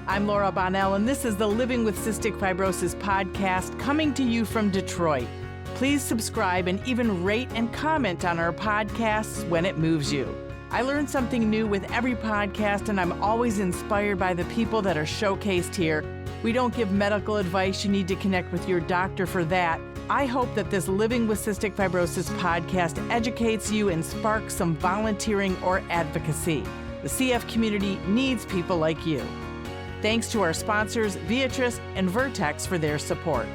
I'm Laura Bonnell, and this is the Living with Cystic Fibrosis podcast coming to you from Detroit. Please subscribe and even rate and comment on our podcasts when it moves you. I learn something new with every podcast, and I'm always inspired by the people that are showcased here. We don't give medical advice. You need to connect with your doctor for that. I hope that this Living with Cystic Fibrosis podcast educates you and sparks some volunteering or advocacy. The CF community needs people like you. Thanks to our sponsors, Viatris and Vertex, for their support.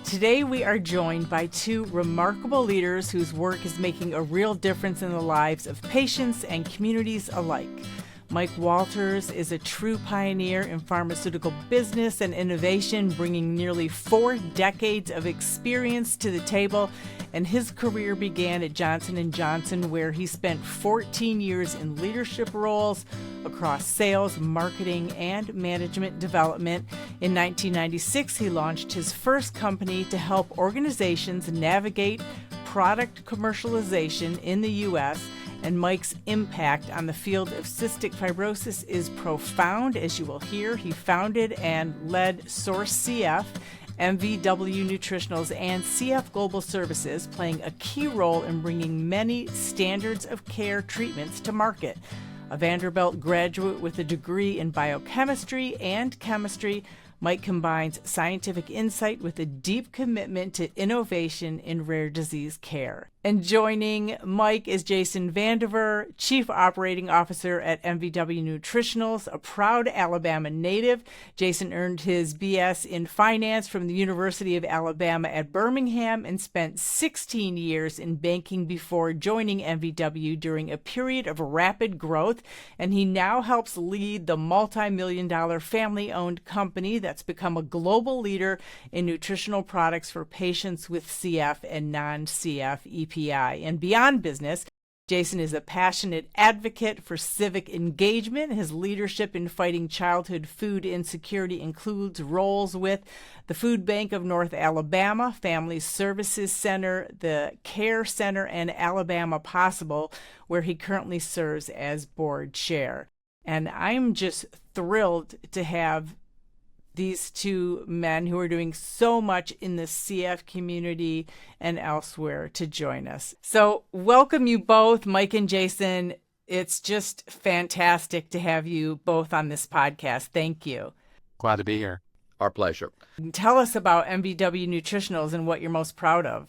Today we are joined by two remarkable leaders whose work is making a real difference in the lives of patients and communities alike. Mike Walters is a true pioneer in pharmaceutical business and innovation, bringing nearly 4 decades of experience to the table, and his career began at Johnson & Johnson, where he spent 14 years in leadership roles across sales, marketing, and management development. In 1996, he launched his first company to help organizations navigate product commercialization in the U.S., and Mike's impact on the field of cystic fibrosis is profound. As you will hear, he founded and led Source CF, MVW Nutritionals, and CF Global Services, playing a key role in bringing many standards of care treatments to market. A Vanderbilt graduate with a degree in biochemistry and chemistry, Mike combines scientific insight with a deep commitment to innovation in rare disease care. And joining Mike is Jason Vandiver, Chief Operating Officer at MVW Nutritionals, a proud Alabama native. Jason earned his BS in finance from the University of Alabama at Birmingham and spent 16 years in banking before joining MVW during a period of rapid growth. And he now helps lead the multi-million-dollar family-owned company that's become a global leader in nutritional products for patients with CF and non-CF EPI. And beyond business, Jason is a passionate advocate for civic engagement. His leadership in fighting childhood food insecurity includes roles with the Food Bank of North Alabama, Family Services Center, the Care Center, and Alabama Possible, where he currently serves as board chair. And I'm just thrilled to have these two men who are doing so much in the CF community and elsewhere to join us. So welcome you both, Mike and Jason. It's just fantastic to have you both on this podcast. Thank you. Glad to be here. Our pleasure. Tell us about MVW Nutritionals and what you're most proud of.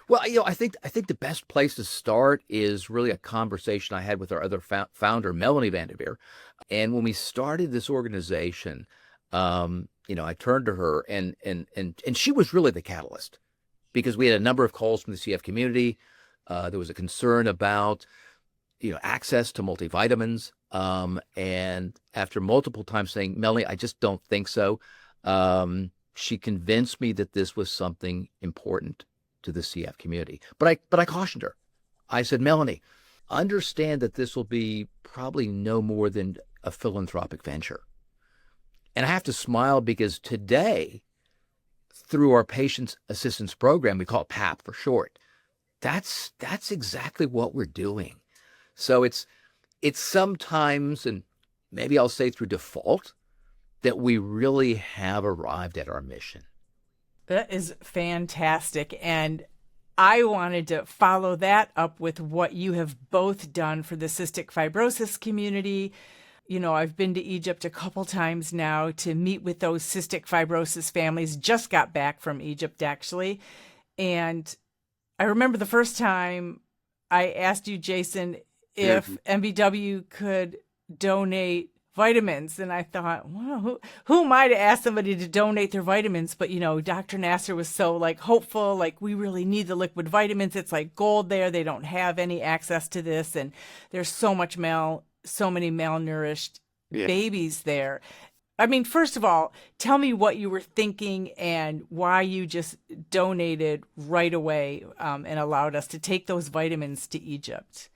Well, I think the best place to start is really a conversation I had with our other founder, Melanie Vandiver. And when we started this organization, I turned to her and she was really the catalyst, because we had a number of calls from the CF community. There was a concern about, access to multivitamins. And after multiple times saying, Melanie, I just don't think so, she convinced me that this was something important to the CF community. But I cautioned her. I said, Melanie, understand that this will be probably no more than a philanthropic venture. And I have to smile because today, through our Patient Assistance Program, we call it PAP for short, that's exactly what we're doing. So it's sometimes, and maybe I'll say through default, that we really have arrived at our mission. That is fantastic. And I wanted to follow that up with what you have both done for the cystic fibrosis community. I've been to Egypt a couple times now to meet with those cystic fibrosis families. Just got back from Egypt, actually. And I remember the first time I asked you, Jason, if MVW could donate vitamins. And I thought, well, who am I to ask somebody to donate their vitamins? But, Dr. Nasser was so hopeful, we really need the liquid vitamins. It's like gold there. They don't have any access to this. And there's so many malnourished babies there. I mean, first of all, tell me what you were thinking and why you just donated right away and allowed us to take those vitamins to Egypt.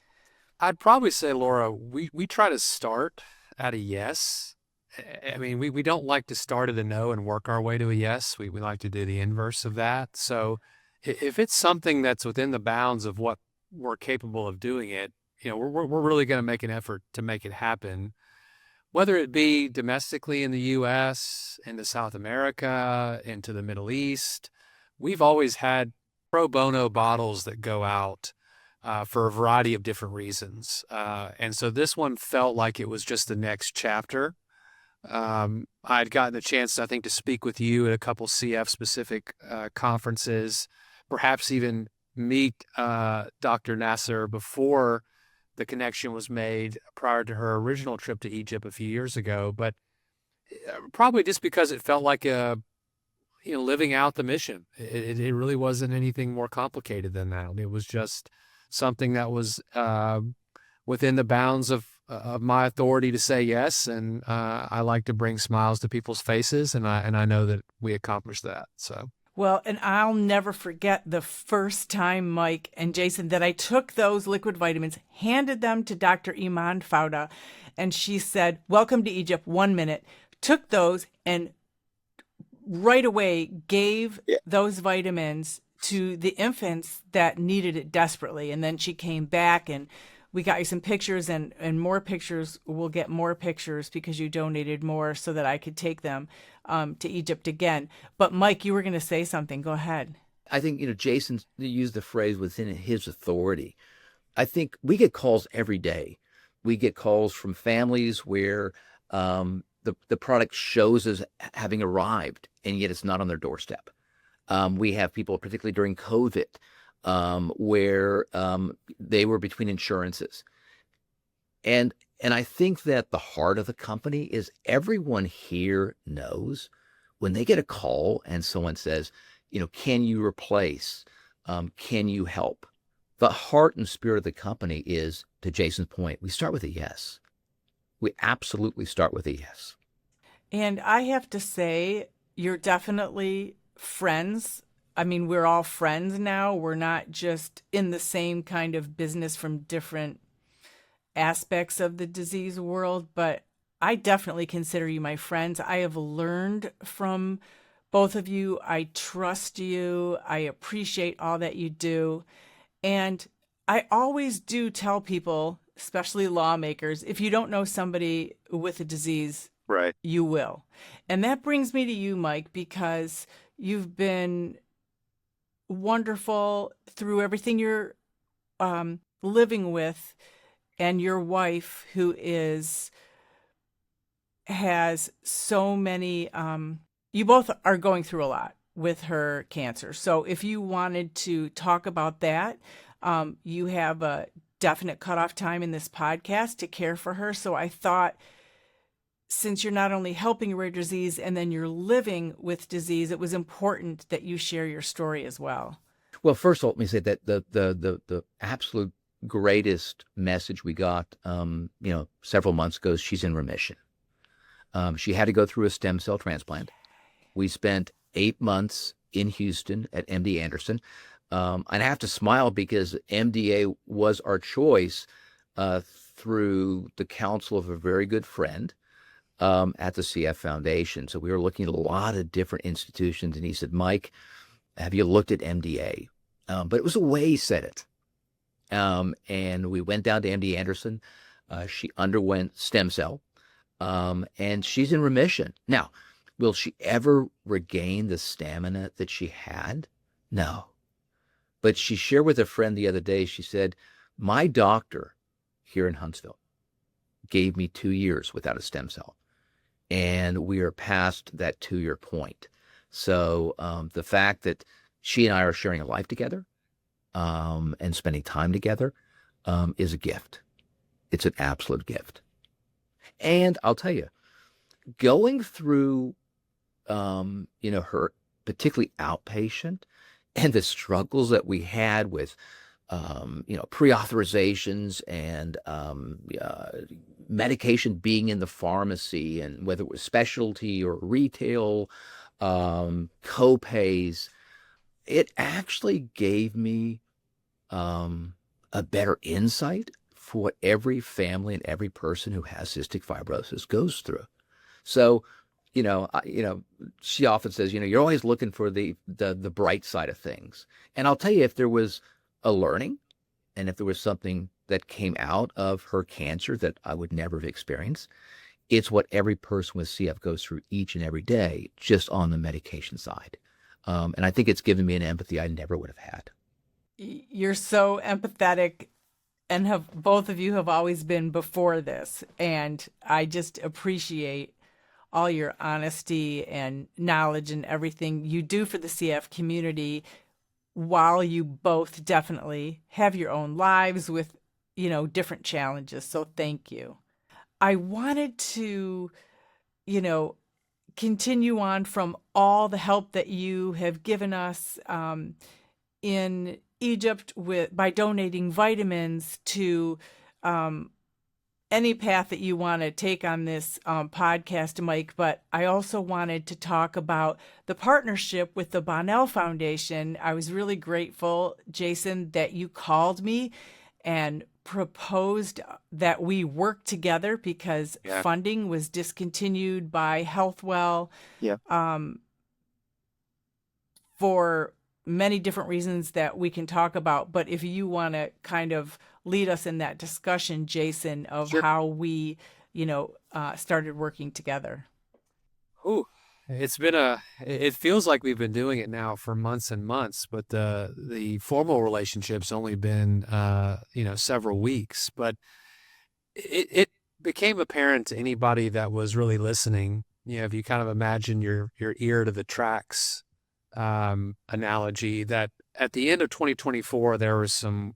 I'd probably say, Laura, we try to start at a yes. I mean, we don't like to start at a no and work our way to a yes. We like to do the inverse of that. So if it's something that's within the bounds of what we're capable of doing it, we're really going to make an effort to make it happen. whether it be domestically in the U.S., into South America, into the Middle East, we've always had pro bono bottles that go out for a variety of different reasons. And so this one felt like it was just the next chapter. I'd gotten the chance, I think, to speak with you at a couple CF-specific conferences, perhaps even meet Dr. Nasser before the connection was made prior to her original trip to Egypt a few years ago. But probably just because it felt like living out the mission. It really wasn't anything more complicated than that. It was just something that was within the bounds of my authority to say yes, and I like to bring smiles to people's faces, and I know that we accomplished that. So. Well, and I'll never forget the first time, Mike and Jason, that I took those liquid vitamins, handed them to Dr. Iman Fauda, and she said, "Welcome to Egypt, 1 minute," took those and right away gave those vitamins to the infants that needed it desperately. And then she came back and we got you some pictures and more pictures. We'll get more pictures because you donated more so that I could take them to Egypt again. But Mike, you were going to say something. Go ahead. I think, Jason used the phrase within his authority. I think we get calls every day. We get calls from families where the product shows as having arrived, and yet it's not on their doorstep. We have people, particularly during COVID, where they were between insurances. And I think that the heart of the company is everyone here knows when they get a call and someone says, can you replace? Can you help? The heart and spirit of the company is, to Jason's point, we start with a yes. We absolutely start with a yes. And I have to say, you're definitely friends. I mean, we're all friends now. We're not just in the same kind of business from different aspects of the disease world, but I definitely consider you my friends. I have learned from both of you. I trust you. I appreciate all that you do. And I always do tell people, especially lawmakers, if you don't know somebody with a disease, right, you will. And that brings me to you, Mike, because you've been wonderful through everything you're living with, and your wife, who has so many, you both are going through a lot with her cancer. So if you wanted to talk about that, you have a definite cutoff time in this podcast to care for her. So I thought, since you're not only helping rare disease and then you're living with disease, it was important that you share your story as well. Well, first of all, let me say that the absolute greatest message we got, several months ago, she's in remission. She had to go through a stem cell transplant. We spent 8 months in Houston at MD Anderson. And I have to smile because MDA was our choice through the counsel of a very good friend at the CF Foundation. So we were looking at a lot of different institutions, and he said, "Mike, have you looked at MDA?" But it was the way he said it. And we went down to MD Anderson. She underwent stem cell, and she's in remission. Now, will she ever regain the stamina that she had? No. But she shared with a friend the other day, she said, "My doctor here in Huntsville gave me 2 years without a stem cell. And we are past that 2-year point." So the fact that she and I are sharing a life together and spending time together is a gift. It's an absolute gift. And I'll tell you, going through, her particularly outpatient and the struggles that we had with, pre-authorizations and medication being in the pharmacy, and whether it was specialty or retail, co-pays, it actually gave me a better insight for what every family and every person who has cystic fibrosis goes through. So, she often says, you're always looking for the bright side of things. And I'll tell you, if there was a learning and if there was something that came out of her cancer that I would never have experienced, It's what every person with CF goes through each and every day, just on the medication side. And I think it's given me an empathy I never would have had. You're so empathetic, and have both of you have always been before this, and I just appreciate all your honesty and knowledge and everything you do for the CF community, while you both definitely have your own lives with, different challenges. So thank you. I wanted to, you know, continue on from all the help that you have given us in Egypt by donating vitamins to any path that you want to take on this podcast, Mike. But I also wanted to talk about the partnership with the Bonnell Foundation. I was really grateful, Jason, that you called me and proposed that we work together because funding was discontinued by Healthwell for many different reasons that we can talk about. But if you want to kind of lead us in that discussion, Jason, of how we, started working together. Ooh, it feels like we've been doing it now for months and months, but the formal relationship's only been, several weeks. But it became apparent to anybody that was really listening, if you kind of imagine your ear to the tracks analogy, that at the end of 2024, there was some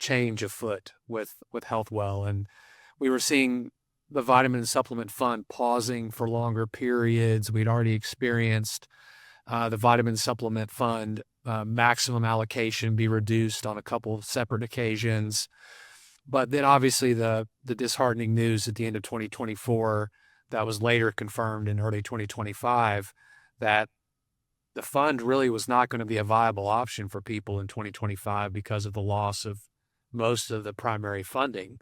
change afoot with Healthwell, and we were seeing the vitamin and supplement fund pausing for longer periods. We'd already experienced the vitamin supplement fund maximum allocation be reduced on a couple of separate occasions. But then obviously the disheartening news at the end of 2024 that was later confirmed in early 2025 that the fund really was not going to be a viable option for people in 2025 because of the loss of most of the primary funding.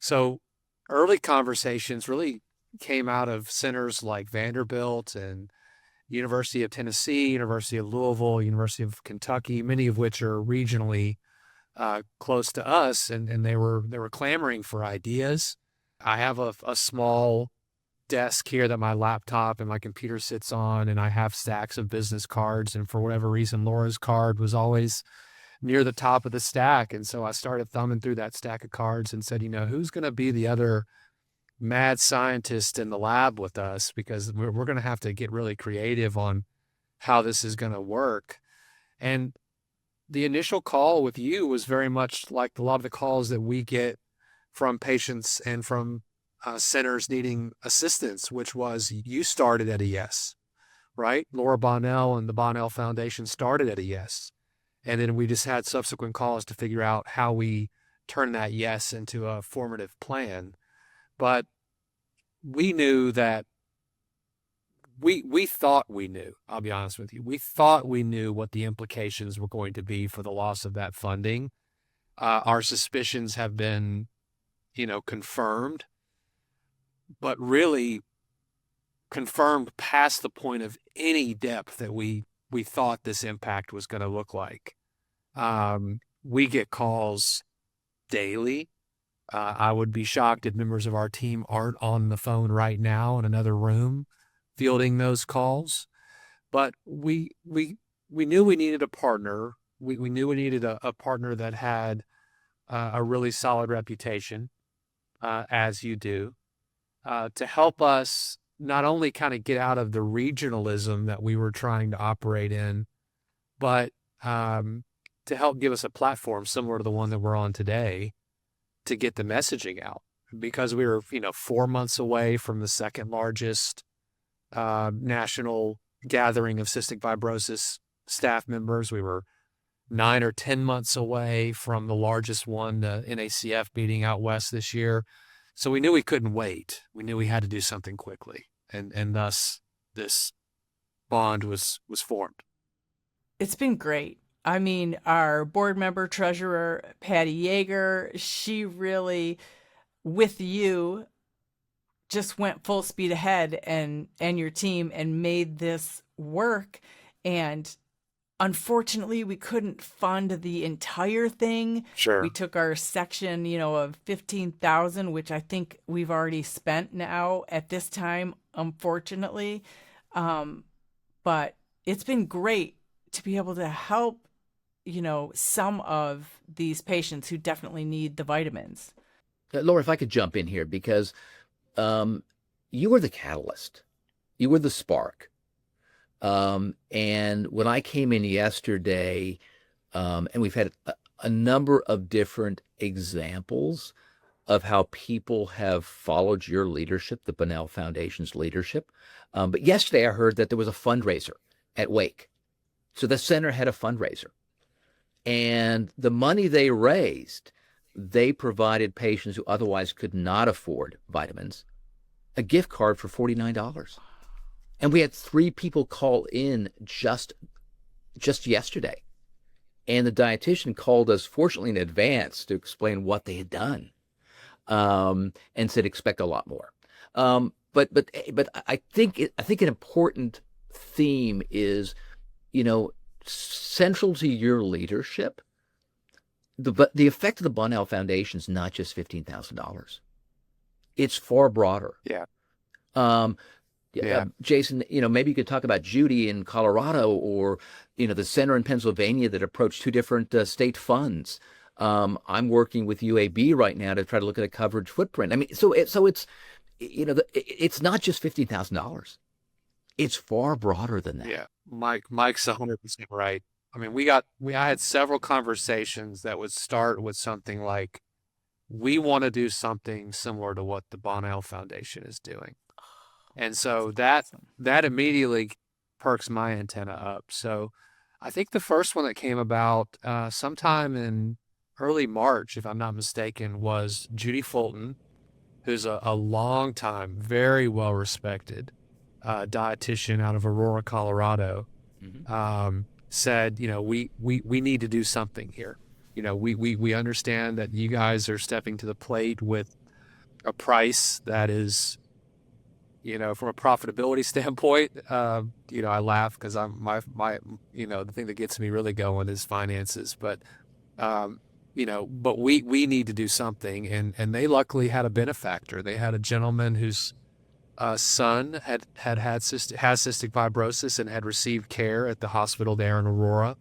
So early conversations really came out of centers like Vanderbilt and University of Tennessee, University of Louisville, University of Kentucky, many of which are regionally close to us, and they were clamoring for ideas. I have a small desk here that my laptop and my computer sits on, and I have stacks of business cards, and for whatever reason, Laura's card was always near the top of the stack. And so I started thumbing through that stack of cards and said, who's going to be the other mad scientist in the lab with us? Because we're going to have to get really creative on how this is going to work. And the initial call with you was very much like a lot of the calls that we get from patients and from centers needing assistance, which was you started at a yes, right? Laura Bonnell and the Bonnell Foundation started at a yes. And then we just had subsequent calls to figure out how we turn that yes into a formative plan. But we knew that we thought we knew, I'll be honest with you. We thought we knew what the implications were going to be for the loss of that funding. Our suspicions have been, confirmed, but really confirmed past the point of any depth that we thought this impact was going to look like. We get calls daily. I would be shocked if members of our team aren't on the phone right now in another room fielding those calls. But we knew we needed a partner. We knew we needed a partner that had a really solid reputation, as you do, to help us not only kind of get out of the regionalism that we were trying to operate in, but to help give us a platform similar to the one that we're on today to get the messaging out. Because we were, 4 months away from the second largest national gathering of cystic fibrosis staff members. We were 9 or 10 months away from the largest one, the NACF meeting out west this year. So we knew we couldn't wait. We knew we had to do something quickly. And thus this bond was formed. It's been great. I mean, our board member treasurer, Patty Yeager, she really, with you, just went full speed ahead and your team and made this work. And unfortunately, we couldn't fund the entire thing. We Sure. took our section, of 15,000, which I think we've already spent now at this time, unfortunately. Um, but it's been great to be able to help, some of these patients who definitely need the vitamins. Laura, if I could jump in here, because um, you were the catalyst, you were the spark. And when I came in yesterday, and we've had a number of different examples of how people have followed your leadership, the Bonnell Foundation's leadership. But yesterday I heard that there was a fundraiser at Wake. So the center had a fundraiser. And the money they raised, they provided patients who otherwise could not afford vitamins a gift card for $49. And we had 3 people call in just yesterday. And the dietitian called us, fortunately in advance, to explain what they had done, and said expect a lot more. But I think an important theme is, central to your leadership. The effect of the Bonnell Foundation is not just $15,000. It's far broader. Yeah. Um, Yeah. Jason, maybe you could talk about Judy in Colorado, or, the center in Pennsylvania that approached 2 different state funds. I'm working with UAB right now to try to look at a coverage footprint. I mean, so it's, it's not just $15,000. It's far broader than that. Yeah. Mike's 100% right. I mean, I had several conversations that would start with something like, we want to do something similar to what the Bonnell Foundation is doing. And so that immediately perks my antenna up. So I think the first one that came about sometime in early March, if I'm not mistaken, was Judy Fulton, who's a long time, very well respected dietitian out of Aurora, Colorado, said, we need to do something here. We understand that you guys are stepping to the plate with a price that is, from a profitability standpoint, I laugh because the thing that gets me really going is finances. But, but we need to do something. And they luckily had a benefactor. They had a gentleman whose son has cystic fibrosis and had received care at the hospital there in Aurora,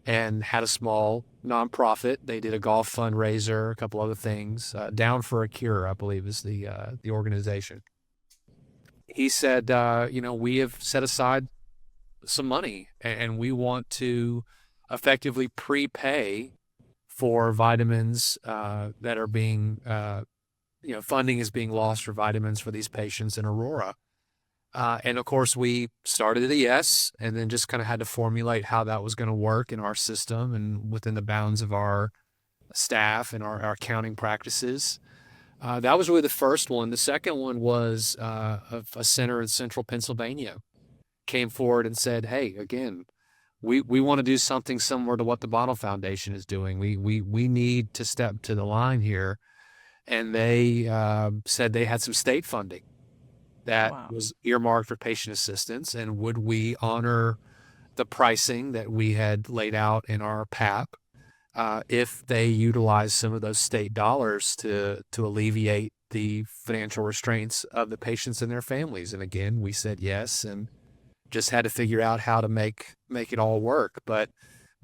and had a small nonprofit. They did a golf fundraiser, a couple other things. Down for a Cure, I believe, is the organization. He said, we have set aside some money, and we want to effectively prepay for vitamins that are being, funding is being lost for vitamins for these patients in Aurora. And of course, we started at a yes, and then just kind of had to formulate how that was going to work in our system and within the bounds of our staff and our accounting practices. That was really the first one. The second one was a center in central Pennsylvania came forward and said, hey, again, we want to do something similar to what the Bonnell Foundation is doing. We need to step to the line here. And they said they had some state funding that was earmarked for patient assistance, and would we honor the pricing that we had laid out in our PAP if they utilize some of those state dollars to alleviate the financial restraints of the patients and their families. And again, we said yes, and just had to figure out how to make it all work. But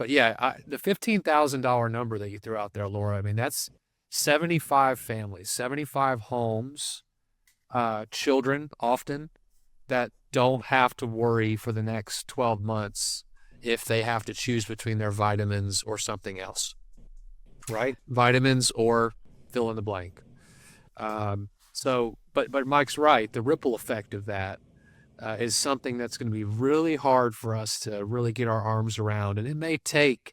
yeah, the $15,000 number that you threw out there, Laura, I mean, that's 75 families, 75 homes, children often, that don't have to worry for the next 12 months if they have to choose between their vitamins or something else, right? Vitamins or fill in the blank. But Mike's right. The ripple effect of that is something that's going to be really hard for us to really get our arms around. And it may take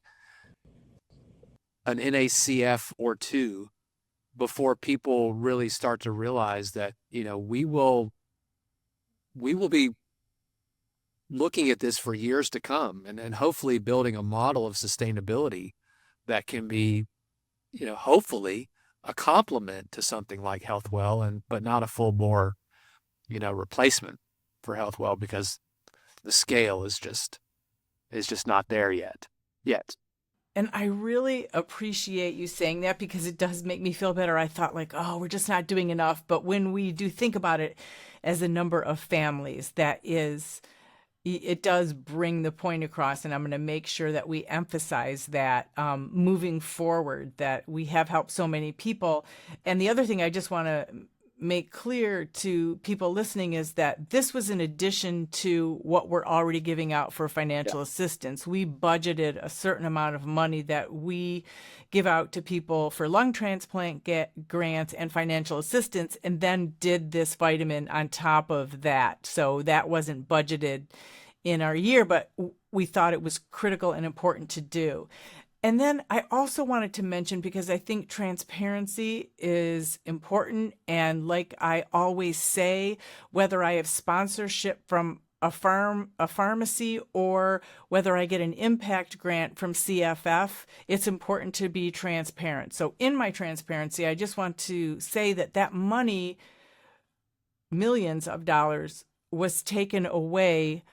an NACF or two before people really start to realize that, we will be looking at this for years to come, and hopefully building a model of sustainability that can be, hopefully a complement to something like HealthWell, but not a full bore, replacement for HealthWell, because the scale is just is just not there yet. And I really appreciate you saying that because it does make me feel better. I thought like, oh, we're just not doing enough. But when we do think about it as a number of families, it does bring the point across. And I'm going to make sure that we emphasize that moving forward, that we have helped so many people. And the other thing I just want to make clear to people listening is that this was in addition to what we're already giving out for financial assistance. We budgeted a certain amount of money that we give out to people for lung transplant grants and financial assistance, and then did this vitamin on top of that. So that wasn't budgeted in our year, but we thought it was critical and important to do. And then I also wanted to mention, because I think transparency is important. And like I always say, whether I have sponsorship from a pharmacy, or whether I get an impact grant from CFF, it's important to be transparent. So in my transparency, I just want to say that money, millions of dollars, was taken away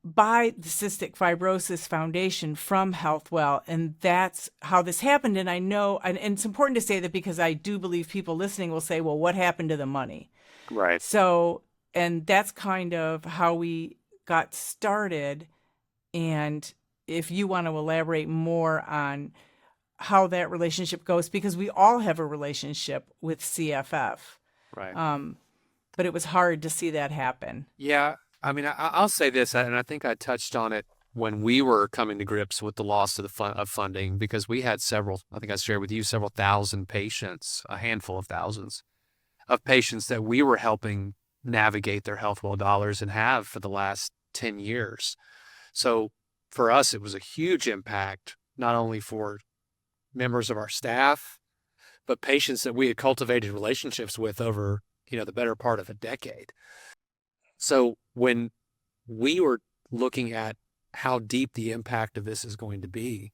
by the Cystic Fibrosis Foundation from HealthWell. And that's how this happened. And I know, and it's important to say that because I do believe people listening will say, well, what happened to the money? Right. So, and that's kind of how we got started. And if you want to elaborate more on how that relationship goes, because we all have a relationship with CFF. Right. But it was hard to see that happen. Yeah. I mean, I'll say this, and I think I touched on it when we were coming to grips with the loss of funding, because we had I think I shared with you, several thousand patients, a handful of thousands of patients that we were helping navigate their HealthWell dollars and have for the last 10 years. So for us, it was a huge impact, not only for members of our staff, but patients that we had cultivated relationships with over, the better part of a decade. So when we were looking at how deep the impact of this is going to be,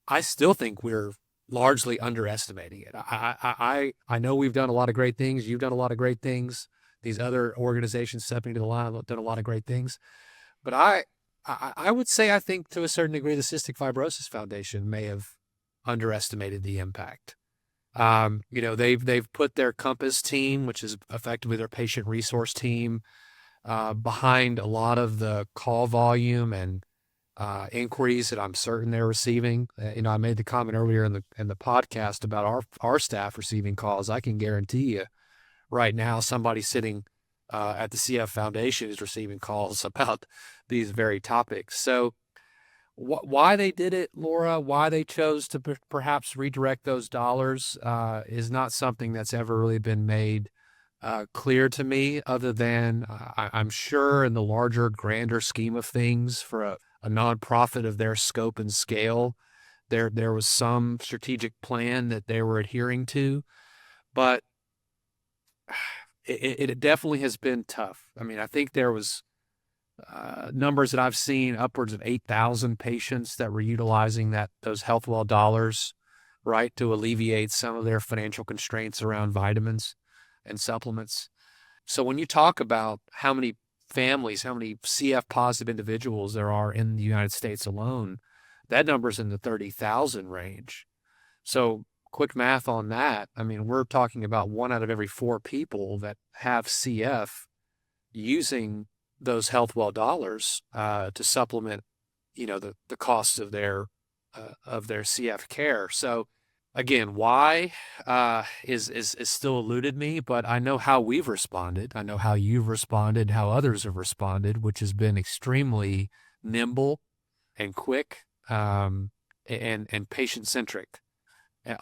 I still think we're largely underestimating it. I know we've done a lot of great things. You've done a lot of great things. These other organizations stepping to the line have done a lot of great things. But I would say I think to a certain degree the Cystic Fibrosis Foundation may have underestimated the impact. They've put their Compass team, which is effectively their patient resource team, behind a lot of the call volume and inquiries that I'm certain they're receiving. I made the comment earlier in the podcast about our staff receiving calls. I can guarantee you, right now, somebody sitting at the CF Foundation is receiving calls about these very topics. So why they did it, Laura, why they chose to perhaps redirect those dollars is not something that's ever really been made clear to me, other than I'm sure in the larger, grander scheme of things, for a nonprofit of their scope and scale, there was some strategic plan that they were adhering to. But it definitely has been tough. I mean, I think there was numbers that I've seen, upwards of 8,000 patients that were utilizing those HealthWell dollars, right, to alleviate some of their financial constraints around vitamins and supplements. So when you talk about how many families, how many CF positive individuals there are in the United States alone, that number's in the 30,000 range. So quick math on that. I mean, we're talking about 1 out of every 4 people that have CF using those HealthWell dollars to supplement, the costs of their CF care. So again, why is still eluded me, but I know how we've responded. I know how you've responded, how others have responded, which has been extremely nimble and quick and patient-centric,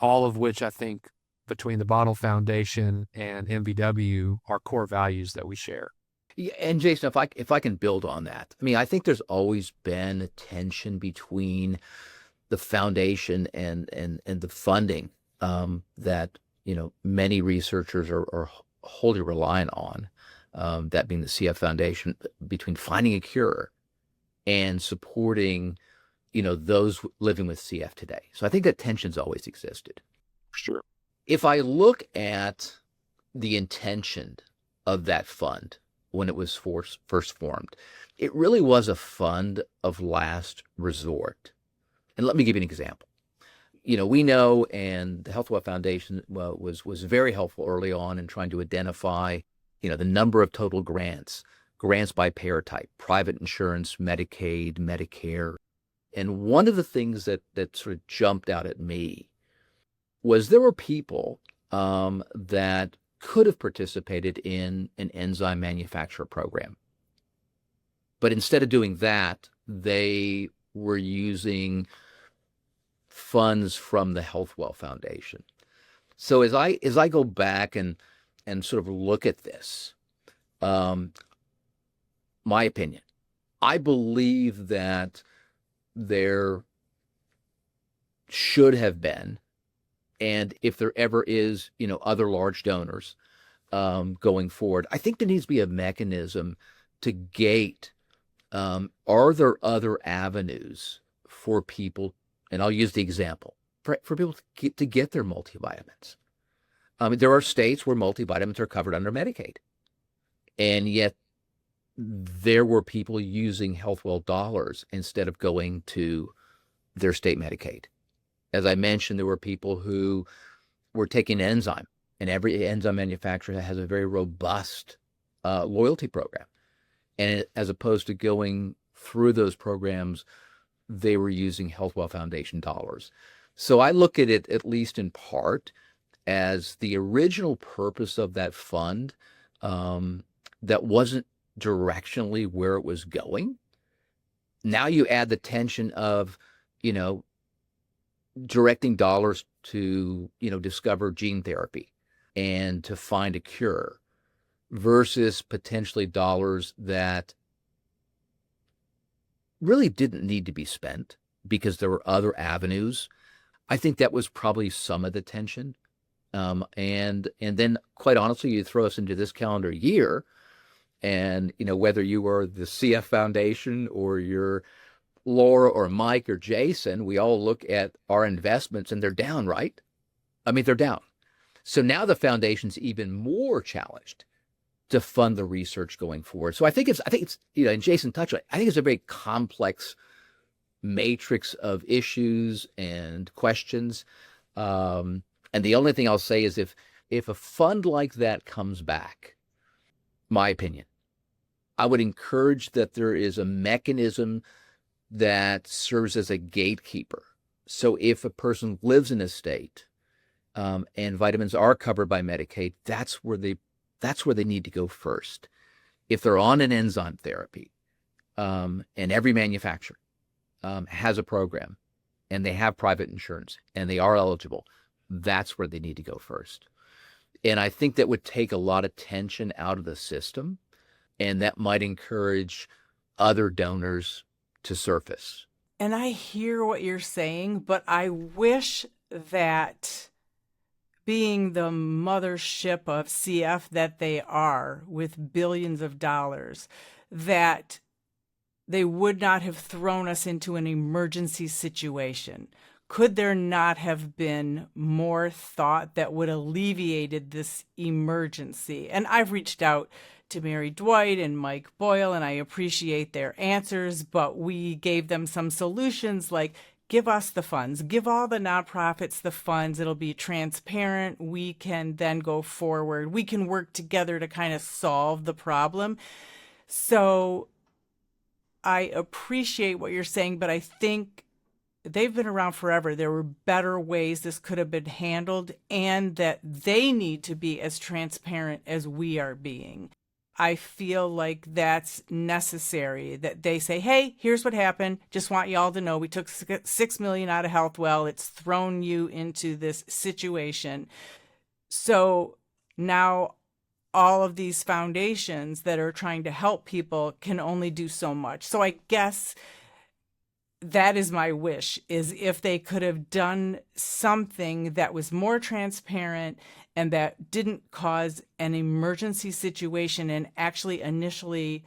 all of which I think between the Bonnell Foundation and MVW are core values that we share. Yeah, and Jason, if I can build on that, I mean, I think there's always been a tension between the foundation and the funding that many researchers are wholly reliant on, that being the CF Foundation, between finding a cure and supporting those living with CF today. So I think that tension's always existed. Sure. If I look at the intention of that fund, when it was first formed. It really was a fund of last resort. And let me give you an example. We know, and the Health Well Foundation was very helpful early on in trying to identify, the number of total grants by payer type, private insurance, Medicaid, Medicare. And one of the things that sort of jumped out at me was there were people that could have participated in an enzyme manufacturer program. But instead of doing that, they were using funds from the Health Well Foundation. So as I go back and sort of look at this, my opinion, I believe that there should have been, and if there ever is, other large donors going forward, I think there needs to be a mechanism to gate, are there other avenues for people, and I'll use the example, for people to get their multivitamins. There are states where multivitamins are covered under Medicaid, and yet there were people using HealthWell dollars instead of going to their state Medicaid. As I mentioned, there were people who were taking enzyme, and every enzyme manufacturer has a very robust loyalty program. And as opposed to going through those programs, they were using HealthWell Foundation dollars. So I look at it, at least in part, as the original purpose of that fund that wasn't directionally where it was going. Now you add the tension of, directing dollars to, discover gene therapy and to find a cure versus potentially dollars that really didn't need to be spent because there were other avenues. I think that was probably some of the tension. And then, quite honestly, you throw us into this calendar year, and whether you are the CF Foundation or you're Laura or Mike or Jason, we all look at our investments and they're down, right? I mean, they're down. So now the foundation's even more challenged to fund the research going forward. So I think it's and Jason touched on it, I think it's a very complex matrix of issues and questions. And the only thing I'll say is if a fund like that comes back, my opinion, I would encourage that there is a mechanism that serves as a gatekeeper. So if a person lives in a state and vitamins are covered by Medicaid, that's where they need to go first. If they're on an enzyme therapy, and every manufacturer has a program, and they have private insurance, and they are eligible, that's where they need to go first. And I think that would take a lot of tension out of the system, and that might encourage other donors to surface. And I hear what you're saying, but I wish that, being the mothership of CF that they are, with billions of dollars, that they would not have thrown us into an emergency situation. Could there not have been more thought that would have alleviated this emergency? And I've reached out to Mary Dwight and Mike Boyle, and I appreciate their answers, but we gave them some solutions like, give us the funds, give all the nonprofits the funds. It'll be transparent. We can then go forward. We can work together to kind of solve the problem. So I appreciate what you're saying, but I think they've been around forever. There were better ways this could have been handled, and that they need to be as transparent as we are being. I feel like that's necessary, that they say, hey, here's what happened. Just want you all to know we took $6 million out of HealthWell. It's thrown you into this situation. So now all of these foundations that are trying to help people can only do so much. So I guess that is my wish, is if they could have done something that was more transparent and that didn't cause an emergency situation and actually initially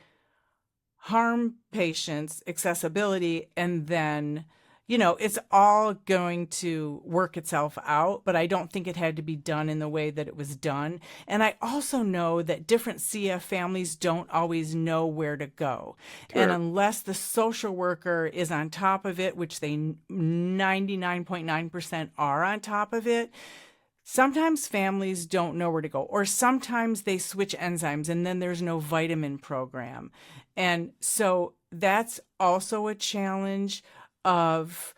harm patients' accessibility, and then, it's all going to work itself out, but I don't think it had to be done in the way that it was done. And I also know that different CF families don't always know where to go. Sure. And unless the social worker is on top of it, which they 99.9% are on top of it, sometimes families don't know where to go, or sometimes they switch enzymes and then there's no vitamin program. And so that's also a challenge of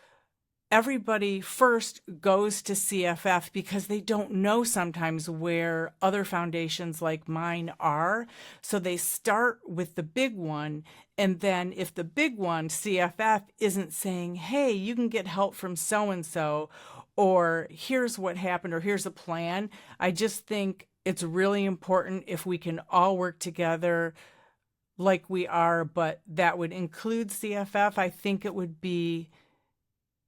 everybody first goes to CFF because they don't know sometimes where other foundations like mine are. So they start with the big one. And then if the big one, CFF, isn't saying, hey, you can get help from so-and-so, or here's what happened, or here's a plan, I just think it's really important if we can all work together like we are, but that would include CFF. I think it would be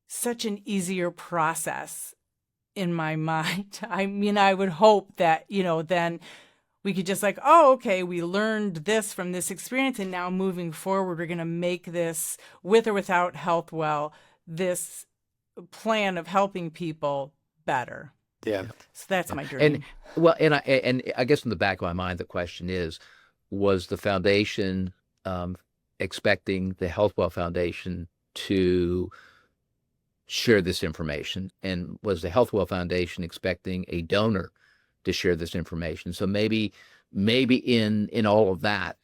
such an easier process in my mind. I mean, I would hope that, then we could just like, oh, okay, we learned this from this experience, and now moving forward, we're going to make this, with or without HealthWell, this plan of helping people better. Yeah. So that's my dream. And I guess in the back of my mind, the question is, was the foundation expecting the HealthWell Foundation to share this information? And was the HealthWell Foundation expecting a donor to share this information? So maybe in all of that,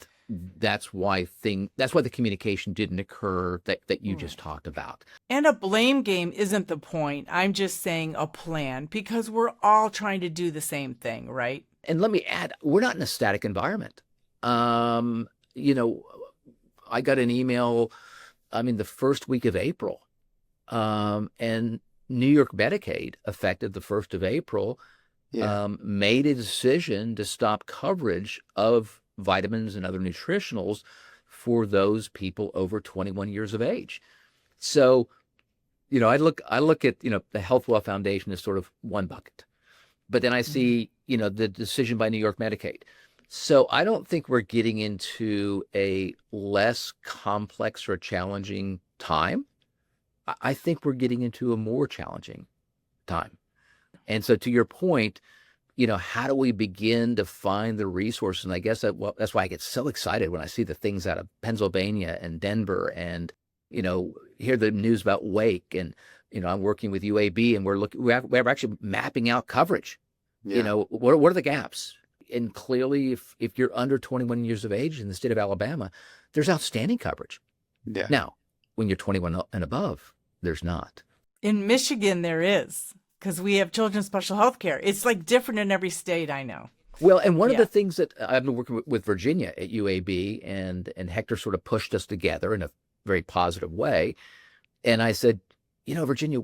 that's why the communication didn't occur that you just talked about. And a blame game isn't the point. I'm just saying a plan, because we're all trying to do the same thing, right? And let me add, we're not in a static environment. I got an email, the first week of April, and New York Medicaid, effective the 1st of April, made a decision to stop coverage of vitamins and other nutritionals for those people over 21 years of age. So, I look at, the HealthWell Foundation as sort of one bucket, but then I see, the decision by New York Medicaid. So I don't think we're getting into a less complex or challenging time. I think we're getting into a more challenging time. And so to your point, how do we begin to find the resources? And I guess that's why I get so excited when I see the things out of Pennsylvania and Denver, and, hear the news about Wake, and, I'm working with UAB, and we're actually mapping out coverage. Yeah. What are the gaps? And clearly, if you're under 21 years of age in the state of Alabama, there's outstanding coverage. Yeah. Now, when you're 21 and above, there's not. In Michigan, there is, because we have children's special health care. It's like different in every state, I know. Well, and one of the things that I've been working with Virginia at UAB, and Hector sort of pushed us together in a very positive way. And I said, Virginia,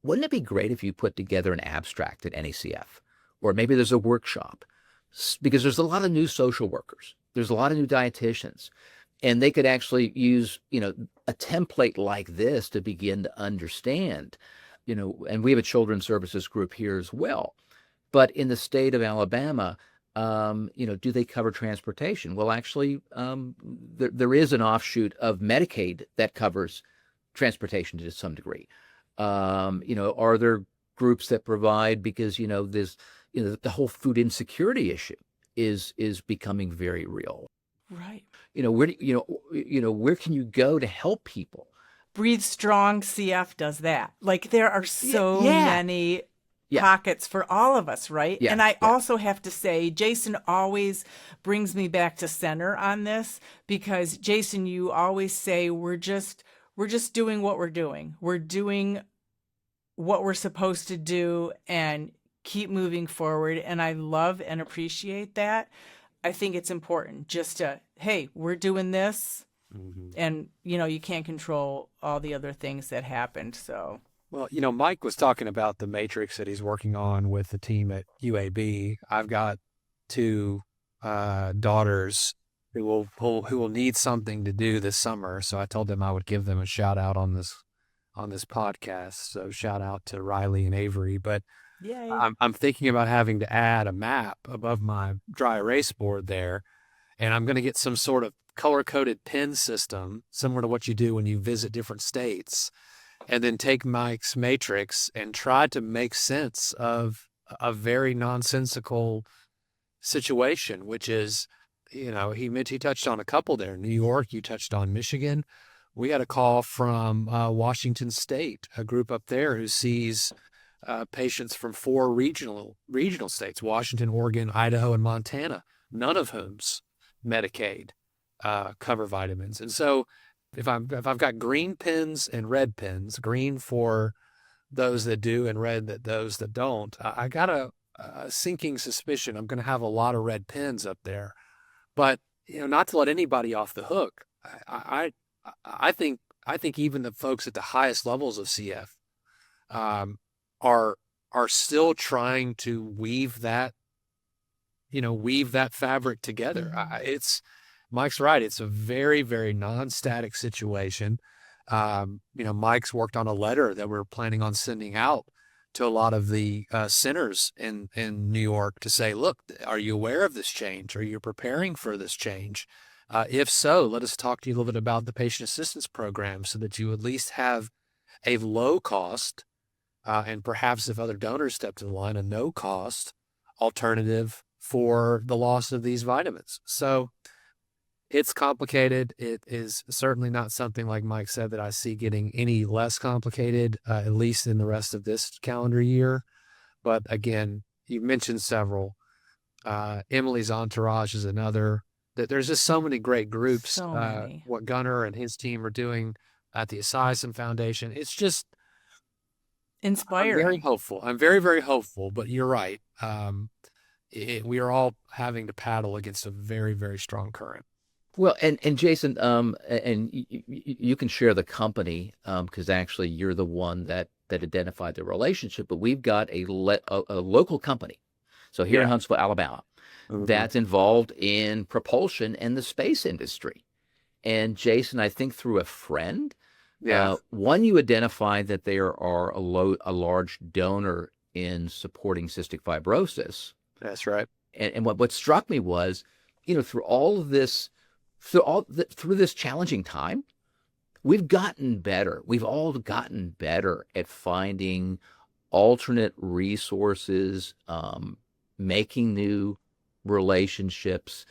wouldn't it be great if you put together an abstract at NACF? Or maybe there's a workshop, because there's a lot of new social workers. There's a lot of new dietitians, and they could actually use, a template like this to begin to understand, and we have a children's services group here as well. But in the state of Alabama, do they cover transportation? Well, actually, there is an offshoot of Medicaid that covers transportation to some degree. Are there groups that provide, because, there's, the whole food insecurity issue is becoming very real. Right. Where can you go to help people? Breathe Strong CF does that. Like, there are so many pockets for all of us, right? Yeah, and I also have to say, Jason always brings me back to center on this, because Jason, you always say we're just doing what we're doing. We're doing what we're supposed to do and keep moving forward. And I love and appreciate that. I think it's important just to, hey, we're doing this. Mm-hmm. And, you can't control all the other things that happened. So, well, Mike was talking about the matrix that he's working on with the team at UAB. I've got two daughters who will need something to do this summer. So I told them I would give them a shout out on this podcast. So shout out to Riley and Avery. But yay. I'm thinking about having to add a map above my dry erase board there, and I'm going to get some sort of color-coded pin system similar to what you do when you visit different states. and then take Mike's matrix and try to make sense of a very nonsensical situation, which is, he touched on a couple there. New York, you touched on Michigan. We had a call from Washington State, a group up there who sees patients from 4 regional states: Washington, Oregon, Idaho, and Montana, none of whom's Medicaid cover vitamins. And so if I've got green pens and red pens, green for those that do and red that those that don't, I got a sinking suspicion I'm going to have a lot of red pens up there. But not to let anybody off the hook, I think even the folks at the highest levels of CF are still trying to weave that fabric together. Mike's right. It's a very, very non-static situation. Mike's worked on a letter that we're planning on sending out to a lot of the centers in New York to say, look, are you aware of this change? Are you preparing for this change? If so, let us talk to you a little bit about the patient assistance program so that you at least have a low cost, and perhaps if other donors step to the line, a no cost alternative for the loss of these vitamins. So it's complicated. It is certainly not something, like Mike said, that I see getting any less complicated, at least in the rest of this calendar year. But again, you mentioned several. Emily's Entourage is another. There's just so many great groups. So many. What Gunnar and his team are doing at the Esiason Foundation, it's just inspiring. I'm very hopeful. I'm very, very hopeful. But you're right. We are all having to paddle against a very, very strong current. Well, and Jason, and you can share the company because actually you're the one that identified the relationship. But we've got a local company, so here in Huntsville, Alabama, that's involved in propulsion and the space industry. And Jason, I think through a friend, one, you identified that there are a large donor in supporting cystic fibrosis. That's right. And what struck me was, through all of this. Through this challenging time, we've gotten better. We've all gotten better at finding alternate resources, making new relationships,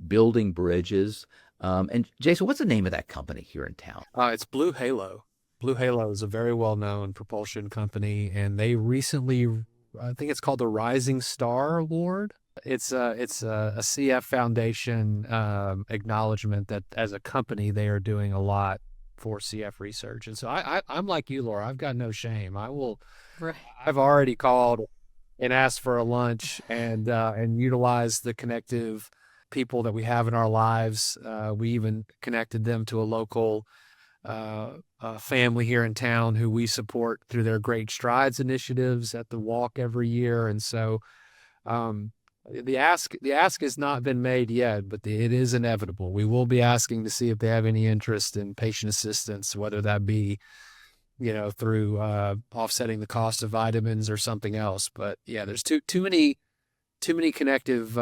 building bridges. And Jason, what's the name of that company here in town? It's Blue Halo. Blue Halo is a very well-known propulsion company, and they recently, I think it's called the Rising Star Award. It's a CF Foundation acknowledgement that as a company they are doing a lot for CF research. And so I'm like you, Laura. I've got no shame. I've already called and asked for a lunch and utilized the connective people that we have in our lives. We even connected them to a local family here in town who we support through their Great Strides initiatives at the walk every year. And so the ask has not been made yet, but it is inevitable. We will be asking to see if they have any interest in patient assistance, whether that be, through offsetting the cost of vitamins or something else. But yeah, there's too much connective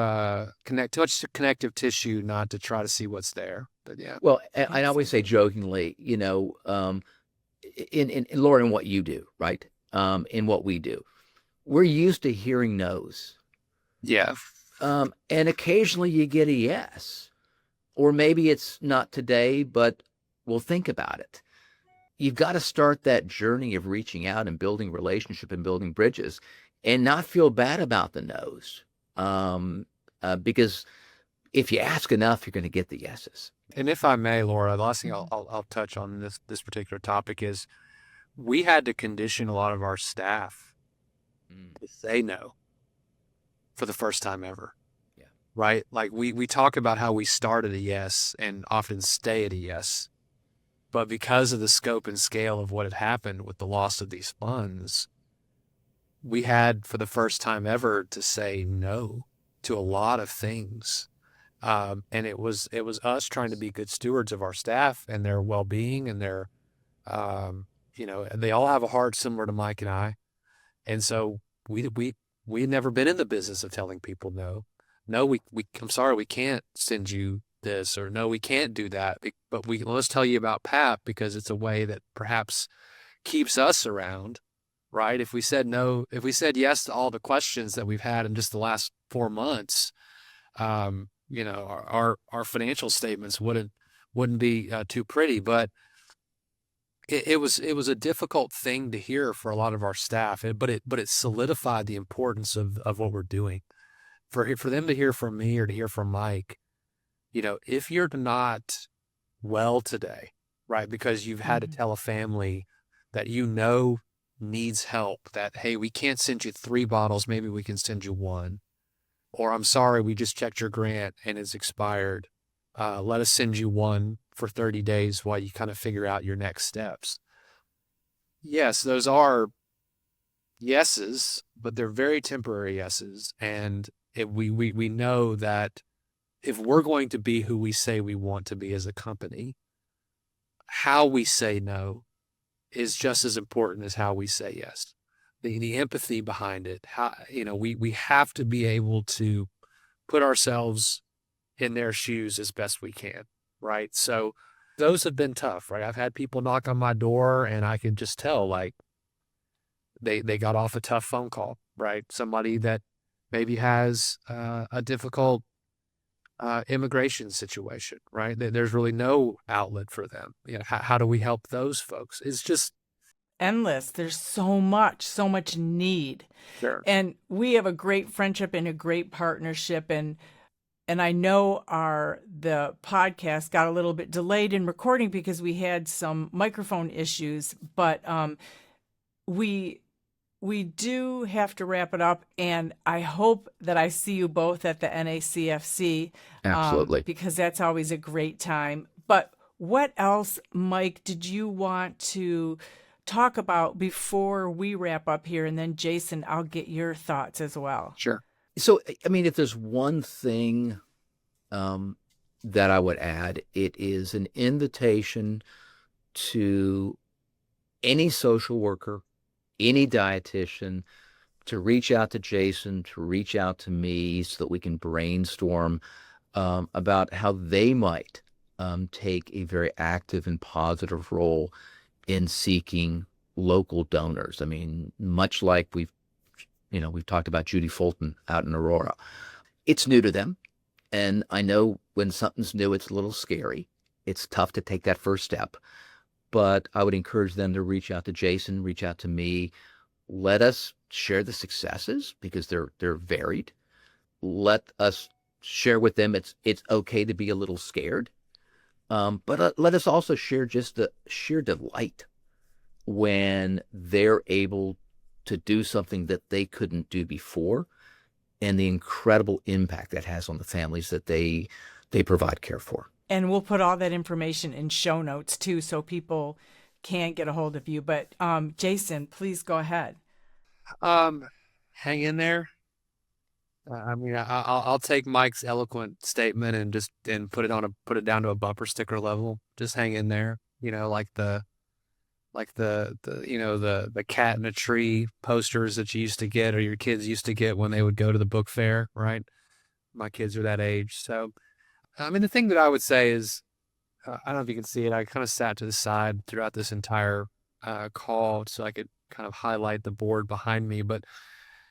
tissue not to try to see what's there. But yeah. Well, I always say jokingly, in Laura, in what you do, right? In what we do, we're used to hearing no's. Yeah. And occasionally you get a yes, or maybe it's not today, but we'll think about it. You've got to start that journey of reaching out and building relationship and building bridges and not feel bad about the no's. Because if you ask enough, you're going to get the yeses. And if I may, Laura, the last thing I'll touch on this particular topic is we had to condition a lot of our staff to say no for the first time ever. Yeah. Right? Like we talk about how we start at a yes and often stay at a yes. But because of the scope and scale of what had happened with the loss of these funds, we had for the first time ever to say no to a lot of things. And it was us trying to be good stewards of our staff and their well-being and their, they all have a heart similar to Mike and I. And so we'd never been in the business of telling people no. No, I'm sorry, we can't send you this, or no, we can't do that. But let's tell you about PAP because it's a way that perhaps keeps us around, right? If we said no, if we said yes to all the questions that we've had in just the last 4 months, our financial statements wouldn't be too pretty. But it was a difficult thing to hear for a lot of our staff, but it solidified the importance of what we're doing. For them to hear from me or to hear from Mike, if you're not well today, right, because you've had to tell a family that needs help, that, hey, we can't send you 3 bottles, maybe we can send you 1. Or, I'm sorry, we just checked your grant and it's expired. Let us send you 1 for 30 days while you kind of figure out your next steps. Yes, those are yeses, but they're very temporary yeses. And we know that if we're going to be who we say we want to be as a company, how we say no is just as important as how we say yes. The empathy behind it, how, we have to be able to put ourselves in their shoes as best we can, right? So those have been tough, right? I've had people knock on my door and I can just tell, like, they got off a tough phone call, right? Somebody that maybe has a difficult immigration situation, right? There's really no outlet for them. How do we help those folks? It's just Endless. There's so much need. sure. And we have a great friendship and a great partnership. And I know the podcast got a little bit delayed in recording because we had some microphone issues, but we do have to wrap it up. And I hope that I see you both at the NACFC. Absolutely. Because that's always a great time. But what else, Mike, did you want to talk about before we wrap up here? And then Jason, I'll get your thoughts as well. Sure. So, I mean, if there's one thing that I would add, it is an invitation to any social worker, any dietitian, to reach out to Jason, to reach out to me so that we can brainstorm about how they might take a very active and positive role in seeking local donors. I mean, much like we've talked about Judy Fulton out in Aurora. It's new to them. And I know when something's new, it's a little scary. It's tough to take that first step. But I would encourage them to reach out to Jason, reach out to me. Let us share the successes because they're varied. Let us share with them it's okay to be a little scared. But let us also share just the sheer delight when they're able to do something that they couldn't do before, and the incredible impact that has on the families that they provide care for. And we'll put all that information in show notes too, so people can get a hold of you. But Jason, please go ahead. Hang in there. I mean, I'll take Mike's eloquent statement and put it down to a bumper sticker level. Just hang in there. Like the cat in a tree posters that you used to get, or your kids used to get when they would go to the book fair, right? My kids are that age. So, I mean, the thing that I would say is, I don't know if you can see it. I kind of sat to the side throughout this entire call so I could kind of highlight the board behind me. But,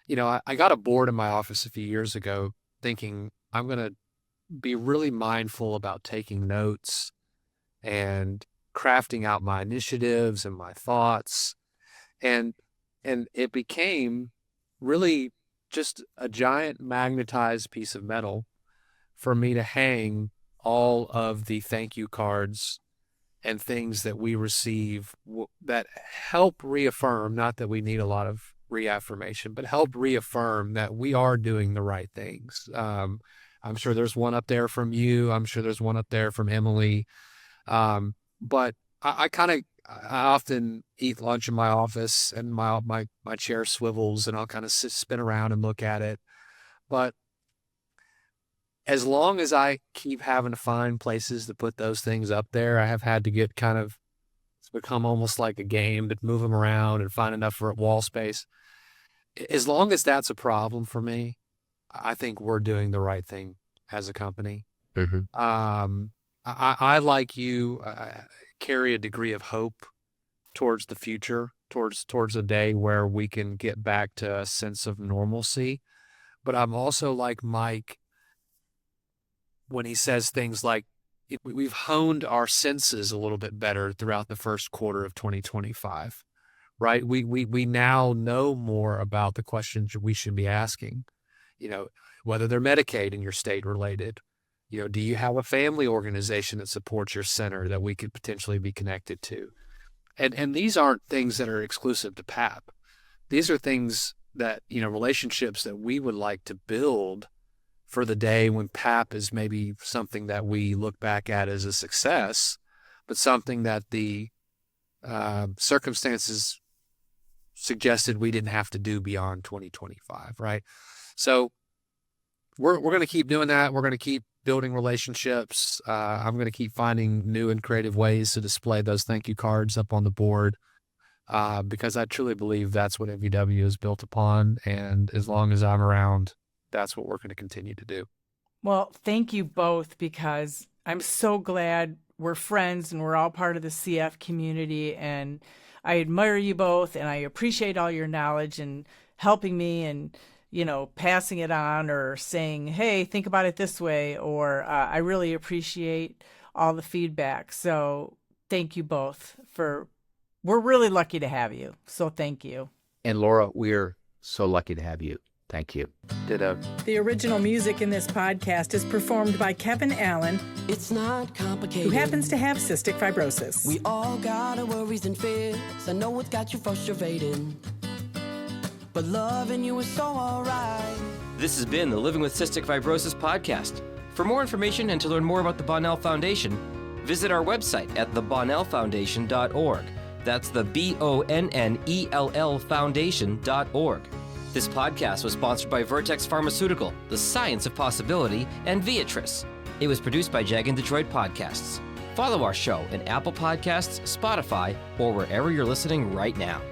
I got a board in my office a few years ago thinking I'm going to be really mindful about taking notes and crafting out my initiatives and my thoughts. And it became really just a giant magnetized piece of metal for me to hang all of the thank you cards and things that we receive that help reaffirm, not that we need a lot of reaffirmation, but help reaffirm that we are doing the right things. I'm sure there's one up there from you. I'm sure there's one up there from Emily. But I often eat lunch in my office and my chair swivels and I'll kind of spin around and look at it. But as long as I keep having to find places to put those things up there, I have had to get it's become almost like a game to move them around and find enough for wall space. As long as that's a problem for me, I think we're doing the right thing as a company. Mm-hmm. I like you, carry a degree of hope towards the future, towards a day where we can get back to a sense of normalcy. But I'm also like Mike when he says things like, we've honed our senses a little bit better throughout the first quarter of 2025, right? We now know more about the questions we should be asking, whether they're Medicaid in your state related. Do you have a family organization that supports your center that we could potentially be connected to? And these aren't things that are exclusive to PAP. These are things that, relationships that we would like to build for the day when PAP is maybe something that we look back at as a success, but something that the circumstances suggested we didn't have to do beyond 2025, right? So we're going to keep doing that. We're going to keep building relationships. I'm going to keep finding new and creative ways to display those thank you cards up on the board because I truly believe that's what MVW is built upon. And as long as I'm around, that's what we're going to continue to do. Well, thank you both, because I'm so glad we're friends and we're all part of the CF community. And I admire you both, and I appreciate all your knowledge and helping me and, passing it on or saying, hey, think about it this way, or I really appreciate all the feedback. So thank you both we're really lucky to have you. So thank you. And Laura, we're so lucky to have you. Thank you. Ditto. The original music in this podcast is performed by Kevin Allen, It's not complicated. who happens to have cystic fibrosis. We all got our worries and fears. I know it's got you frustrated, but loving you is so alright. This has been the Living with Cystic Fibrosis podcast. For more information and to learn more about the Bonnell Foundation, visit our website at thebonnellfoundation.org. That's the BONNELL Foundation.org. This podcast was sponsored by Vertex Pharmaceutical, The Science of Possibility, and Viatris. It was produced by Jag and Detroit Podcasts. Follow our show in Apple Podcasts, Spotify, or wherever you're listening right now.